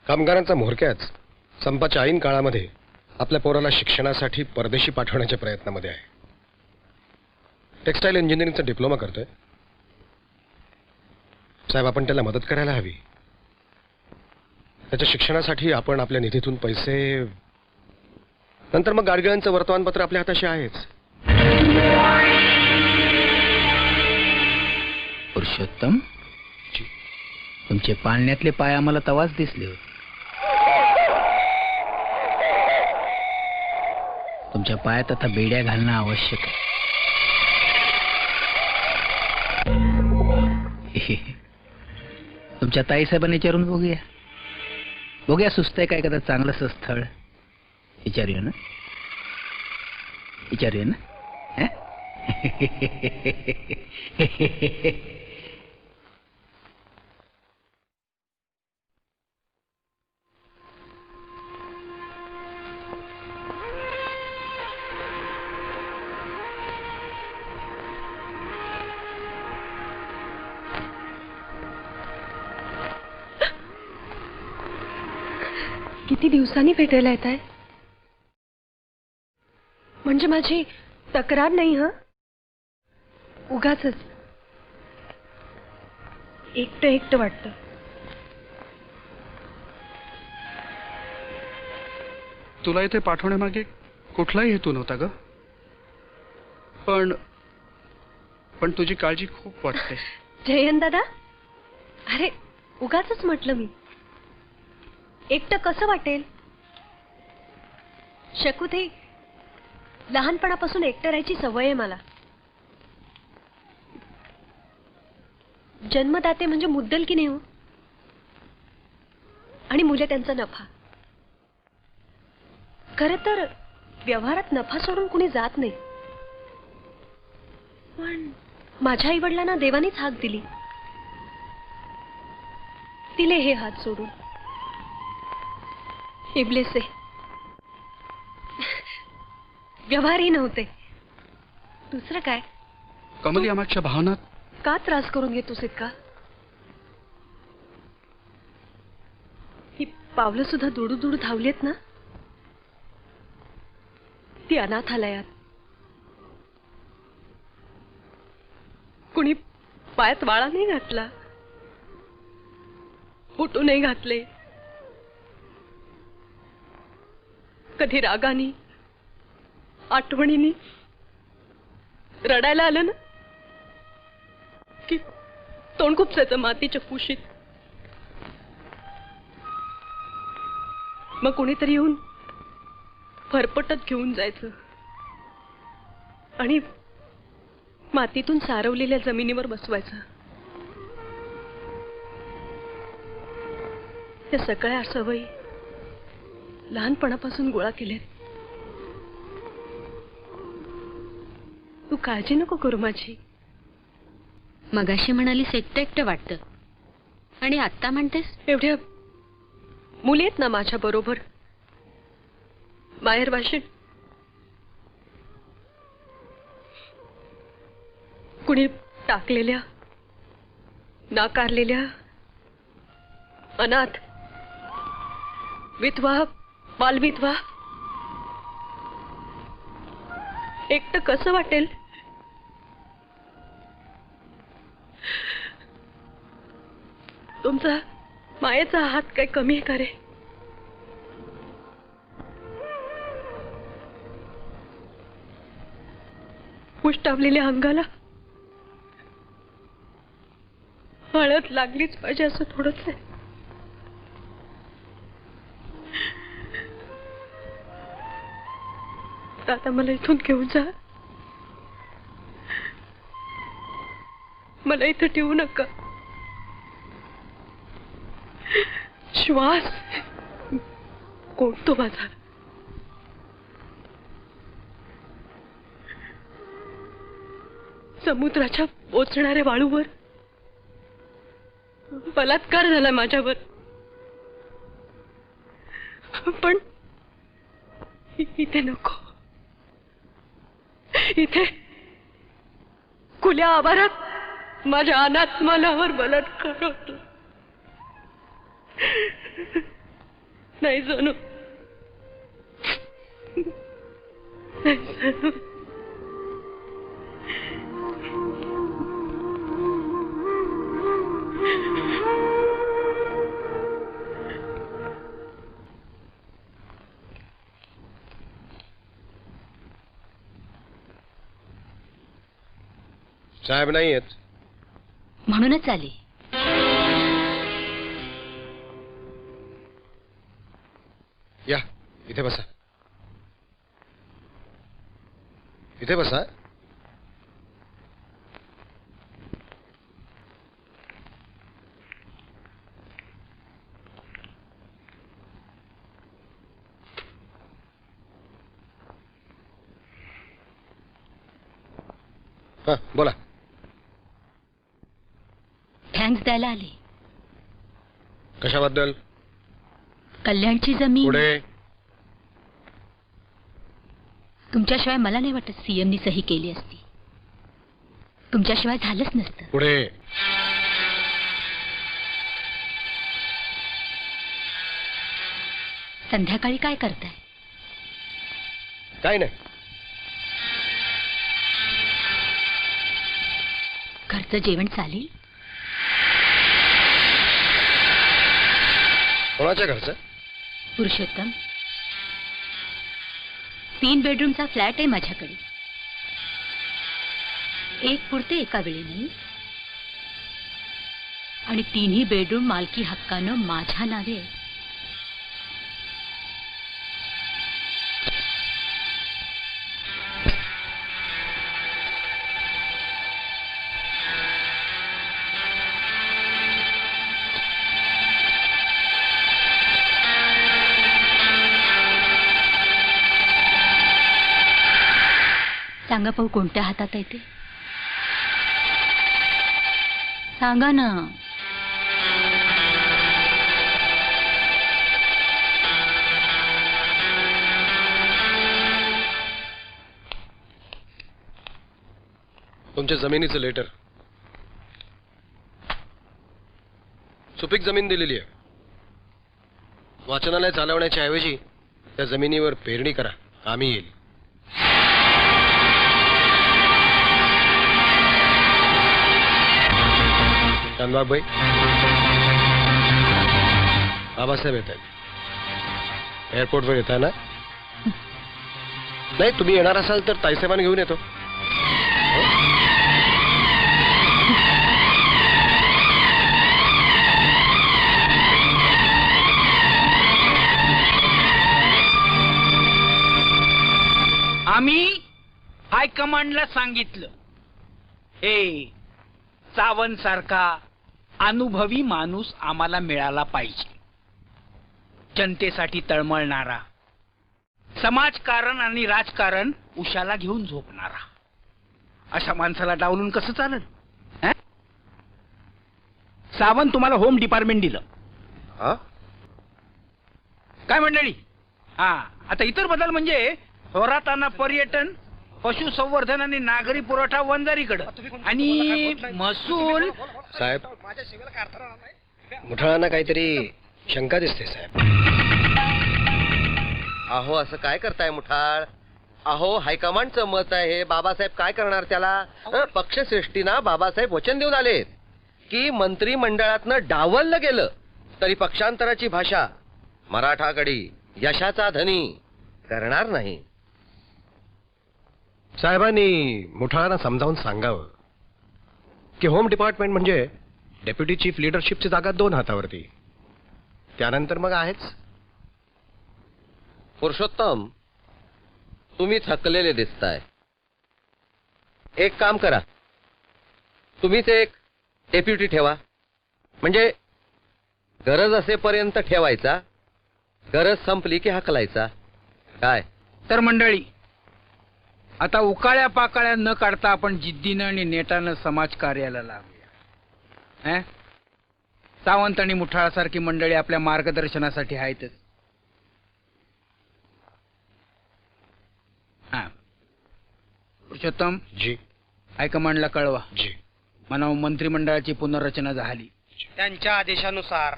कामगारांचा म्होरक्याच संपाच्या ऐन काळामध्ये आपल्या पोराला शिक्षणासाठी परदेशी पाठवण्याच्या प्रयत्नामध्ये आहे. टेक्सटाईल इंजिनिअरिंगचा डिप्लोमा करतोय साहेब. आपण त्याला मदत करायला हवी. त्याच्या शिक्षणासाठी आपण आपल्या निधीतून पैसे, नंतर मग गाडगिळांचं वर्तमानपत्र आपल्या हाताशी आहेच. पुरुषोत्तम, तुमचे पाळण्यातले पाय आम्हाला तवाच दिसले होते. तुमच्या पायात आता बेड्या घालणं आवश्यक आहे. तुमच्या ताईसाहेबांनी विचारून बघूया सुस्त आहे का एखादं चांगलंसं स्थळ. विचारूया ना हं? किती दिवसांनी भेटायला येत आहे. म्हणजे माझी तक्रार नाही हं, उगाच एकटं वाटतं. तुला इथे पाठवण्यामागे कुठलाही हेतू नव्हता ग, पण तुझी काळजी खूप वाटते. जयंत दादा, अरे उगाच म्हटलं मी. एकटं कसं वाटेल. शकुते लहानपणापासून एकटं राहायची सवय आहे मला. जन्मदाते म्हणजे मुद्दल की नाही हो. आणि मुले त्यांचा नफा. खरं तर व्यवहारात नफा सोडून कुणी जात नाही. पण माझ्या आईवडिलांना देवानीच हाक दिली. दिले हे हात सोडून. इबलेसे व्यवहारही नव्हते. दुसरं काय. कमली, आमच्या भावनात का त्रास करून घेतोस इतका. ही पावलं सुद्धा दुडू दुडू धावलीत ना. ती अनाथालयात. कुणी पायात वाळा नाही घातला, बुटू नाही घातले. कधी रागानी आठवणीनी रडायला आलं ना की तोंड खूपसायचं मातीच्या कुशीत. मग कोणीतरी येऊन फरफटत घेऊन जायचं आणि मातीतून सारवलेल्या जमिनीवर बसवायचं. त्या सगळ्या सवयी लहानपणापासून गोळा केल्यात. तू काळजी नको करू माझी. मगाशी म्हणालीस एकटं वाटतं आणि आत्ता म्हणतेस. एवढ्या मुली आहेत ना माझ्या बरोबर. बाहेर भाषण कुणी टाकलेल्या, नाकारलेल्या, अनाथ, विधवा, बालविधवा. एकटं कसं वाटेल. तुमचा मायेचा हात काय कमी आहे का रे. उष्टावलेल्या अंगाला हळद लागलीच पाहिजे असं थोडंच आहे. आता मला इथून घेऊन जा. मला इथं ठेवू नका. श्वास कोणतो माझा. समुद्राच्या पोचणाऱ्या वाळूवर बलात्कार झाला माझ्यावर. पण इथे नको. इथे खुल्या आवारात माझ्या अनात्मानावर बलात्कार होतो. नाही जाणू. नाही जाणू. साहेब नाही आहेत. म्हणूनच आली. या इथे बसा. इथे बसा. हा बोला. थँक्स द्यायला आले. कशाबद्दल? कल्याणची जमीन पुढे. तुमच्याशिवाय मला नाही वाटत सीएमनी सही केली असती. तुमच्याशिवाय झालंच नसतं. पुढे. संध्याकाळी काय करताय? काय नाही. घरचं जेवण चालेल? कोणाच्या घरचं? पुरुषोत्तम, 3 बेडरूमचा फ्लॅट आहे माझ्याकडे. एक पुरते एका वेळी नाही, आणि 3ही बेडरूम मालकी हक्कानं माझ्या नावे आहे. सांगा पाहू, कोणत्या हातात आहे ते? सांगा ना. तुमच्या जमिनीचं लेटर. सुपीक जमीन दिलेली आहे. वाचनालय चालवण्याच्या ऐवजी त्या जमिनीवर पेरणी करा, आम्ही येईल. शानबागबाई, बाबासाहेब येत आहेत. एअरपोर्टवर येत आहे ना? नाही, तुम्ही येणार असाल तर ताईसाहेबांना घेऊन येतो. आम्ही हायकमांडला सांगितलं, हे सावंत सारखा अनुभवी माणूस आम्हाला मिळाला पाहिजे. जनतेसाठी तळमळणारा, समाजकारण आणि राजकारण उशाला घेऊन झोपणारा. अशा माणसाला डावलून कसं चालेल? सावंत तुम्हाला होम डिपार्टमेंट दिलं. काय मंडळी? हा, आता इतर बदल म्हणजे थोरातांना पर्यटन, पशुसंवर्धन आणि नागरी पुरवठा वंजारीकडे, आणि महसूल. साहेब, मुठाळांना काहीतरी शंका दिसते साहेब. अहो, असं काय करताय मुठाळ? अहो, हायकमांडचं मत आहे हे. बाबासाहेब काय करणार त्याला? पक्षश्रेष्ठींना बाबासाहेब वचन देऊन आलेत की मंत्रिमंडळातनं डावललं गेलं तरी पक्षांतराची भाषा मराठाकडी यशाचा धनी करणार नाही. साहेबांनी मुठाळांना समजावून सांगावं की होम डिपार्टमेंट म्हणजे डेप्युटी चीफ लिडरशिपची जागा 2 हातावरती. त्यानंतर मग आहेच. पुरुषोत्तम, तुम्ही थकलेले दिसताय. एक काम करा, तुम्हीच एक डेप्युटी ठेवा. म्हणजे गरज असेपर्यंत ठेवायचा, गरज संपली की हाकलायचा. काय? तर मंडळी, आता उकाळ्या पाकाळ्या न काढता आपण जिद्दीनं आणि नेटानं समाजकार्याला लागूया. सावंत आणि मुठाळासारखी मंडळी आपल्या मार्गदर्शनासाठी आहेतच. हा, पुरुषोत्तम जी. हायकमांडला कळवा, जी. म्हणावं मंत्रिमंडळाची पुनर्रचना झाली. त्यांच्या आदेशानुसार.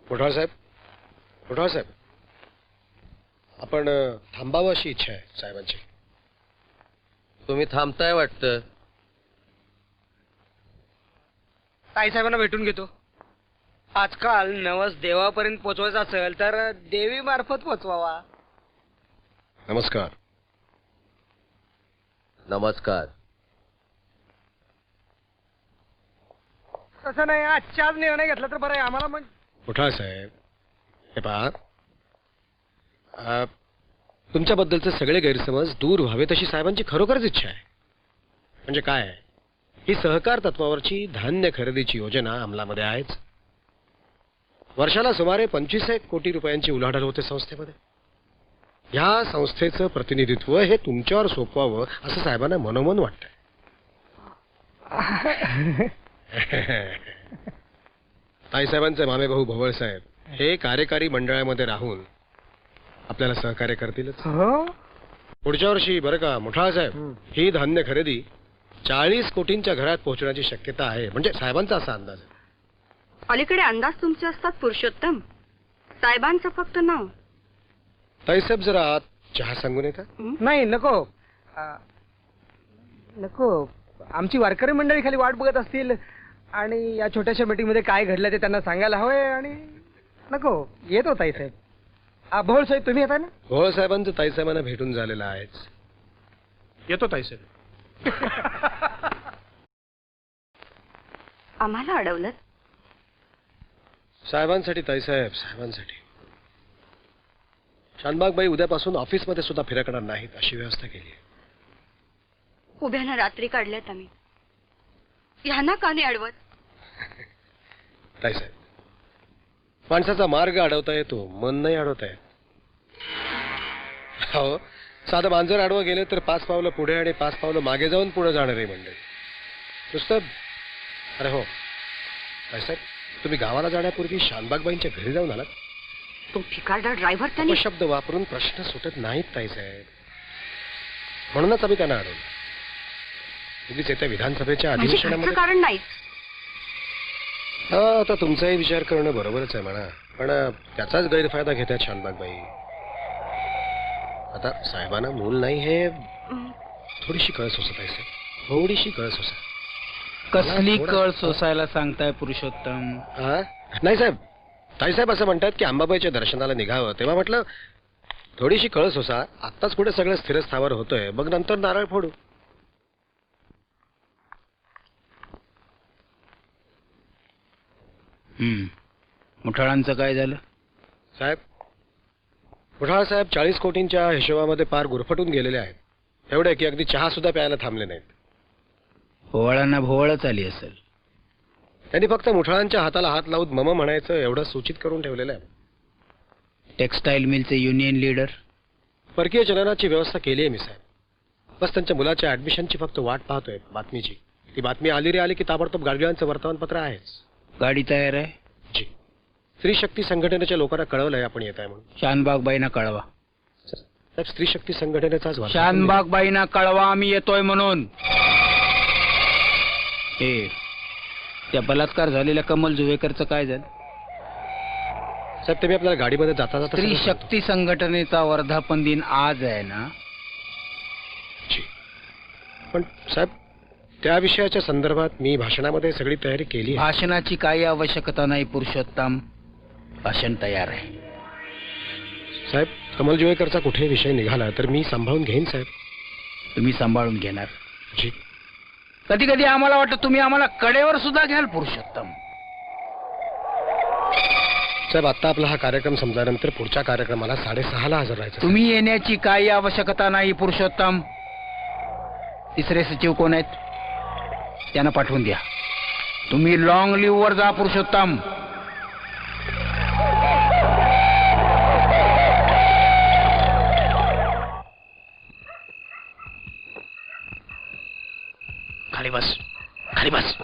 मुठाळ साहेब, मुठाळ साहेब, आपण थांबावं अशी इच्छा आहे साहेबांची. तुम्ही थांबताय वाटतं. ताईसाहेबांना भेटून घेतो. आजकाल नवस देवापर्यंत पोचवायचा असेल तर देवी मार्फत पोचवावा. नमस्कार. नमस्कार. तसं नाही, आजच्या आज निर्णय घेतला तर बरं आहे आम्हाला. म्हणजे मुठाळ साहेब, हे पहा, तुमच्याबद्दलचे सगळे गैरसमज दूर व्हावे तशी साहेबांची खरोखरच इच्छा आहे. म्हणजे काय आहे, ही सहकार तत्वावरची धान्य खरेदीची योजना अंमलामध्ये आहेच. वर्षाला सुमारे 25 कोटी रुपयांची उलाढाल होते संस्थेमध्ये. ह्या संस्थेचं प्रतिनिधित्व हे तुमच्यावर सोपवावं असं साहेबांना मनोमन वाटतंय. ताईसाहेबांचे मामे भाऊ भोवळ साहेब हे कार्यकारी मंडळामध्ये राहून आपल्याला सहकार्य करतीलच. पुढच्या वर्षी बरं का मुठाळ साहेब, ही धान्य खरेदी 40 कोटींच्या घरात पोहोचण्याची शक्यता आहे. म्हणजे साहेबांचा असा अंदाज आहे. अलीकडे अंदाज तुमचे असतात पुरुषोत्तम, साहेबांचं फक्त नाव. ताईसाहेब जरा आत चहा सांगून येता. नाही, नको नको. आमची वारकरी मंडळी खाली वाट बघत असतील आणि या छोट्याशा मीटिंग मध्ये काय घडलं ते त्यांना सांगायला हवंय. आणि नको, येत होता साहेब. भोळ साहेब तुम्ही येता ना? भोळ साहेबांचं ताईसाहेबांना भेटून झालेलं आहेच. येतो ताईसाहेब. आम्हाला अडवलं. साहेबांसाठी ताईसाहेब, साहेबांसाठी. शानबागबाई उद्यापासून ऑफिसमध्ये सुद्धा फिरकणार नाहीत अशी व्यवस्था केली आहे. उभ्यानं रात्री काढल्यात आम्ही. ह्यांना का नाही अडवत? ताईसाहेब, माणसाचा मार्ग अडवता येतो, मन नाही अडवता येत. हो, साधं मांजर आडवं गेले तर 5 पावलं पुढे आणि 5 पावलं मागे जाऊन पुढे जाणारे मंडळी नुसतं. अरे हो ताईसाहेब, तुम्ही गावाला जाण्यापूर्वी शानबागबाईंच्या घरी जाऊन आलात? तो ठिकाणा ड्रायव्हर त्याने शब्द वापरून प्रश्न सुटत नाहीत ताईसाहेब. म्हणूनच आम्ही त्यांना अडवलं. उगीच येत्या विधानसभेच्या म्हणजे अधिवेशनामध्ये कारण नाही. हा, आता तुमचाही विचार करणं बरोबरच आहे म्हणा, पण त्याचाच गैरफायदा घेतात शानबागबाई. आता साहेबांना मूल नाही हे थोडीशी कळ सोसत आहे साहेब, थोडीशी कळ सोसा. कसली कळ सोसायला सांगताय पुरुषोत्तम? हा नाही साहेब, ताईसाहेब असं म्हणतात की अंबाबाईच्या दर्शनाला निघावं, तेव्हा म्हटलं थोडीशी कळ सोसा. आत्ताच कुठे सगळं स्थिरस्थावर होतोय, मग नंतर नारळ फोडू. मुठाळांचं काय झालं साहेब? मुठाळ साहेब 40 कोटींच्या हिशोबामध्ये पार गुरफटून गेलेले आहेत. एवढे की अगदी चहा सुद्धा प्यायला थांबले नाहीत. भोवळांना भोवळच आली असेल. त्यांनी फक्त मुठाळांच्या हाताला हात लावून मम म्हणायचं एवढं सूचित करून ठेवलेलं आहे. टेक्सटाईल मिलचे युनियन लीडर. परकीय चलनाची व्यवस्था केली आहे मी साहेब. बस त्यांच्या मुलाच्या ऍडमिशनची फक्त वाट पाहतोय बातमीची. ती बातमी आली रे आली की ताबडतोब गाडगिळांचं वर्तमानपत्र आहेच. गाडी तयार आहे? जी. स्त्री शक्ती संघटनेच्या लोकांना कळवलंय आपण येत आहे म्हणून. शानबागबाईंना कळवा. साहेब, स्त्री शक्ती संघटनेचाच शानबागबाईंना कळवा आम्ही येतोय म्हणून. हे त्या बलात्कार झालेल्या कमल जुवेकरचं काय झालं? साहेब, तुम्ही आपल्याला गाडीमध्ये जाता जाता स्त्री शक्ती संघटनेचा वर्धापन दिन आज आहे ना? जी. पण साहेब, त्या विषयाच्या संदर्भात मी भाषणामध्ये सगळी तयारी केली आहे. भाषणाची काही आवश्यकता नाही पुरुषोत्तम, भाषण तयार आहे. साहेब, कमल जुवेकरचा कुठे विषय निघाला तर मी सांभाळून घेईन साहेब. तुम्ही सांभाळून घेणार? जी. कधी कधी आम्हाला वाटतं तुम्ही आम्हाला कडेवर सुद्धा घ्याल पुरुषोत्तम. साहेब, आता आपला हा कार्यक्रम संपल्यानंतर पुढच्या कार्यक्रमाला 6:30ला हजर राहायचं. तुम्ही येण्याची काही आवश्यकता नाही पुरुषोत्तम. तिसरे सचिव कोण आहेत? त्यांना पाठवून द्या. तुम्ही लॉंग लिव्ह वर जा पुरुषोत्तम. खाली बस, खाली बस.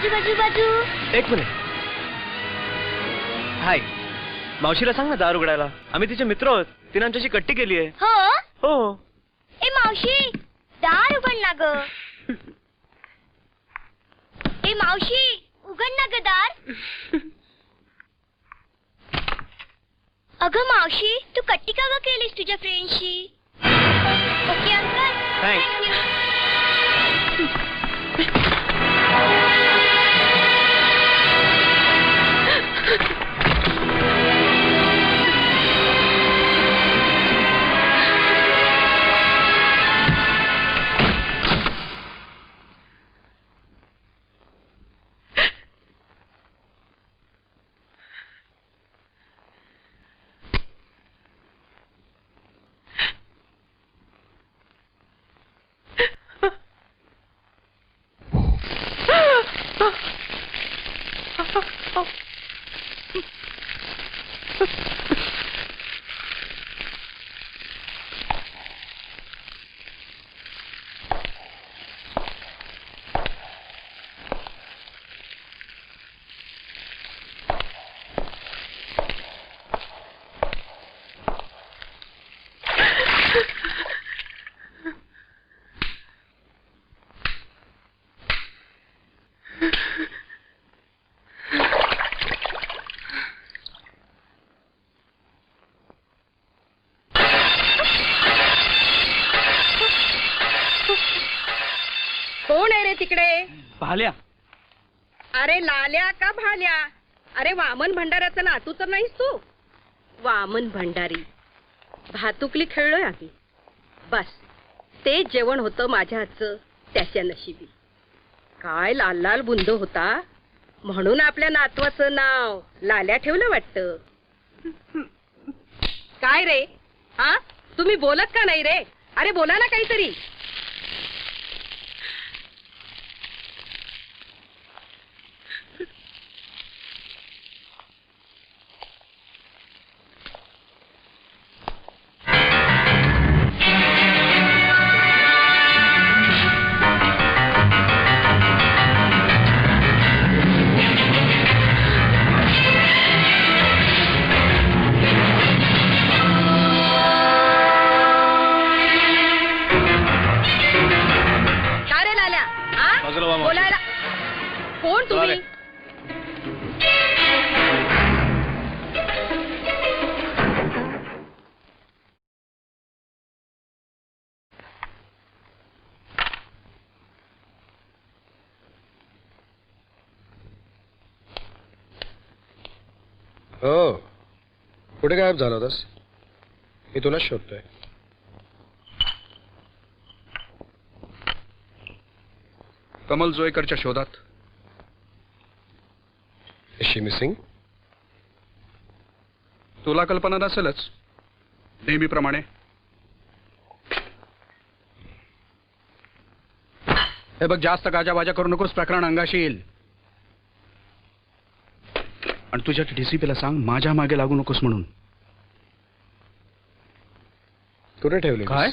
बाजू बाजू बाजू. एक मिनिट. हाय. मावशीला सांग ना दार उघडायला. आम्ही तिचे मित्र आहोत. तिने आमच्याशी कट्टी केली आहे. हो. हो. ए मावशी दार उघड ना ग. ए मावशी उघड ना ग दार. अगं मावशी तू कट्टी का ग केलीस तुझ्या फ्रेंडशी. Okay uncle. थँक्स. कोण आहे रे तिकडे. भाल्या. अरे लाल्या का भाल्या. अरे वामन भंडाऱ्याचा नातू तर नाहीस तू. वामन भंडारी भातुकली खेळलोय आम्ही. बस ते जेवण होतं माझ्या हातचं त्याच्या नशिबी. काय लाल लाल बुंद होता म्हणून आपल्या नातवाचं नाव लाल्या ठेवलं वाटतं. काय रे हा तुम्ही बोलत का नाही रे. अरे बोला ना काहीतरी. बोलायला कोण तुम्ही. हो कुठे गायब झाला होतास. मी तुला शोधतोय. कमल जोईकरच्या शोधात. Is she missing. तुला कल्पना नसेलच नेहमीप्रमाणे. हे बघ जास्त गाजाबाजा करू नकोस. प्रकरण अंगाशी येईल. आणि तुझ्या डीसीपीला सांग माझ्या मागे लागू नकोस म्हणून. कुठे ठेवली काय.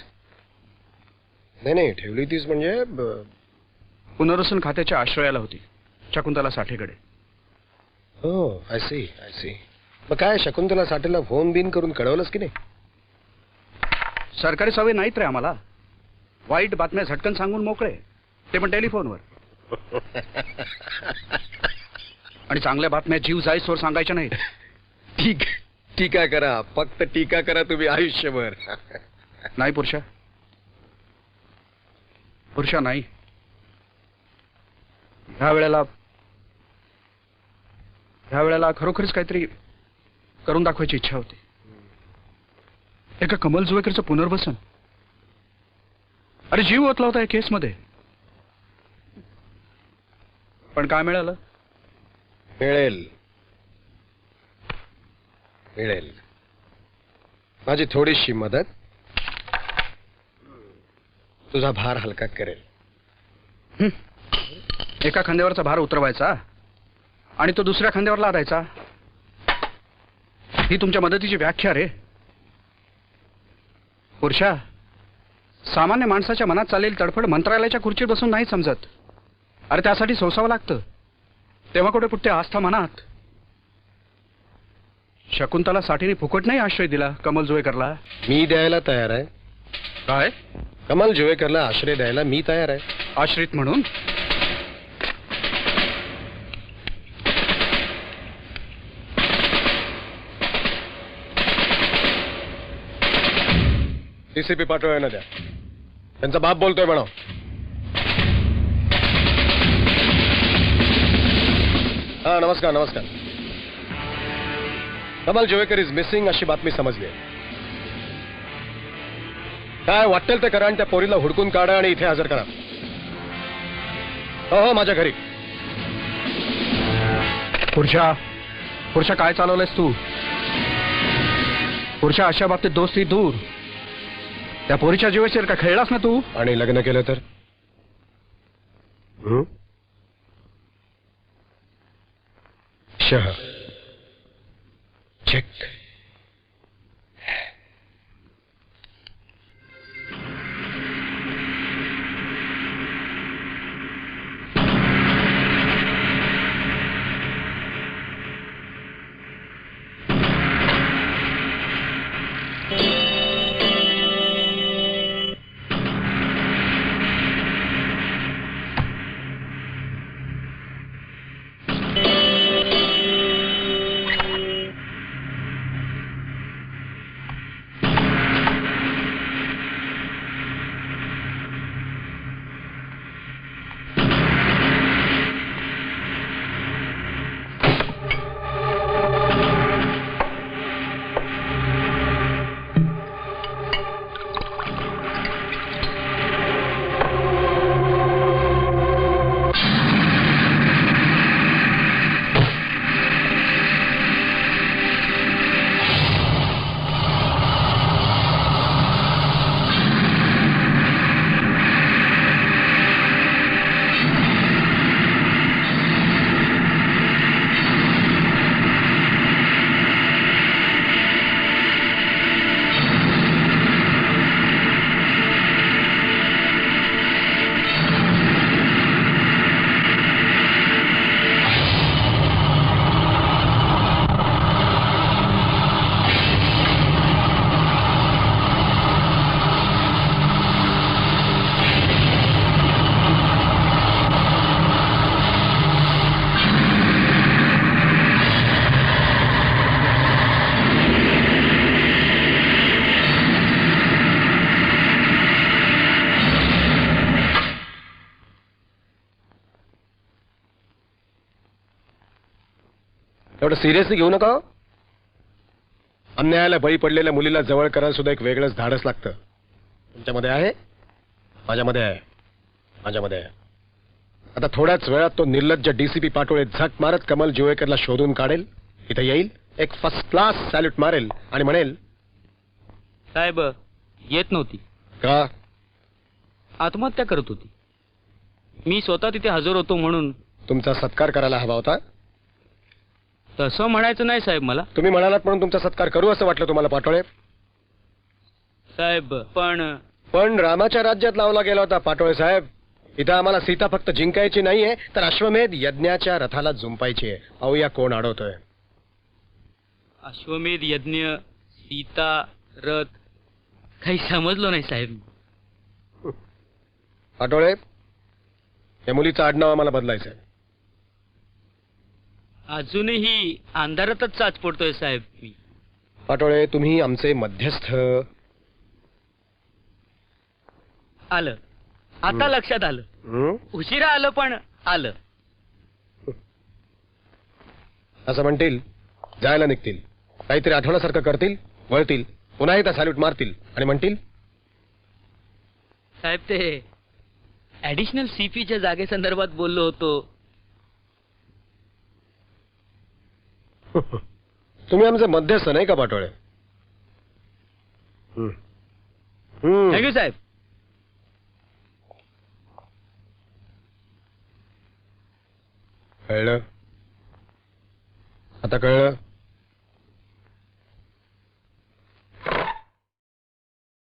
नाही ठेवली तीच म्हणजे पुनर्वसन खात्याच्या आश्रयाला होती शकुंतला साठेकडे. हो आय सी. मग काय शकुंतला साठेला फोन बिन करून कळवलंस की नाही. सरकारी सवय नाहीत रे आम्हाला. वाईट बातम्या झटकन सांगून मोकळे. ते पण टेलिफोनवर. आणि चांगल्या बातम्या जीव जाईसवर सांगायच्या नाहीत. टीका करा फक्त टीका करा तुम्ही आयुष्यभर. नाही पुरुषा नाही. ह्या वेळेला खरोखरच काहीतरी करून दाखवायची इच्छा होती. एका कमल जोईकरचं पुनर्वसन. अरे जीव ओतला होता या केसमध्ये. पण काय मिळालं. मिळेल माझी थोडीशी मदत तुझा भार हलका करेल. एका खांद्यावरचा भार उतरवायचा आणि तो दुसऱ्या खांद्यावर लादायचा. ही तुमच्या मदतीची व्याख्या रे. पुरुषा सामान्य माणसाच्या मनात चालेल तडफड मंत्रालयाच्या खुर्चीत बसून नाही समजत. अरे त्यासाठी सोसावं लागतं. तेव्हा कुठे कुठे आस्था मनात. शकुंतला साठीने फुकट नाही आश्रय दिला कमल जोवेकरला. मी द्यायला तयार आहे. काय कमल जोवेकरला आश्रय द्यायला मी तयार आहे. आश्रित म्हणून? डीसीपी पाठवायला द्या. त्यांचा बाप बोलतोय म्हणा. हा नमस्कार नमस्कार. कमल जोवेकर इज मिसिंग अशी बातमी समजली. काय वाटेल ते करा आणि त्या पोरीला हुडकून काढा आणि इथे हजर करा. हो माझ्या घरी. पुरुषा काय चालवलंयस तू? पुरुषा अशा बाबतीत दोस्ती दूर. त्या पोरीच्या जीवाशीर का खेळलास ना तू? आणि लग्न केलं तर? शह चेक. एवढं सिरियसली घेऊ नका. अन्यायाला बळी पडलेल्या मुलीला जवळ करायला सुद्धा एक वेगळंच धाडस लागतं. तुमच्यामध्ये आहे, माझ्यामध्ये आहे, माझ्यामध्ये आहे. आता थोड्याच वेळात तो निर्लज्ज डीसीपी पाटोळे झक मारत कमल जोवेकरला शोधून काढेल, इथे येईल, एक फर्स्ट क्लास सॅल्यूट मारेल आणि म्हणेल, साहेब येत नव्हती का? आत्महत्या करत होती. मी स्वतः तिथे हजर होतो म्हणून. तुमचा सत्कार करायला हवा होता. तसं म्हणायचं नाही साहेब मला. तुम्ही म्हणालात म्हणून तुमचा सत्कार करू असं वाटलं तुम्हाला पाटोळे? साहेब पण रामाच्या राज्यात लावला गेला होता पाटोळे साहेब. इथं आम्हाला सीता फक्त जिंकायची नाहीये, तर अश्वमेध यज्ञाच्या रथाला जुंपायची आहे. पाहूया कोण अडवतोय. अश्वमेध यज्ञ, सीता, रथ काही समजलो नाही साहेब. पाटोळे, या मुलीचं आडनाव आम्हाला बदलायचं आहे. अजूनही अंधारातच चाच पडतोय साहेब मी. पाटोळे, तुम्ही आमचे मध्यस्थ. आलं आता लक्षात आलं. उशिरा आलं पण आलं. असं म्हणतील, जायला निघतील, काहीतरी आठवण्यासारखं करतील, वळतील, पुन्हा एकदा सॅल्यूट मारतील आणि म्हणतील, साहेब ते ऍडिशनल सीपीच्या जागेसंदर्भात बोललो होतो. तुम्ही आमचे मध्यस्थ नाही का पाटोळे? थँक्यू साहेब. कळलं? आता कळलं?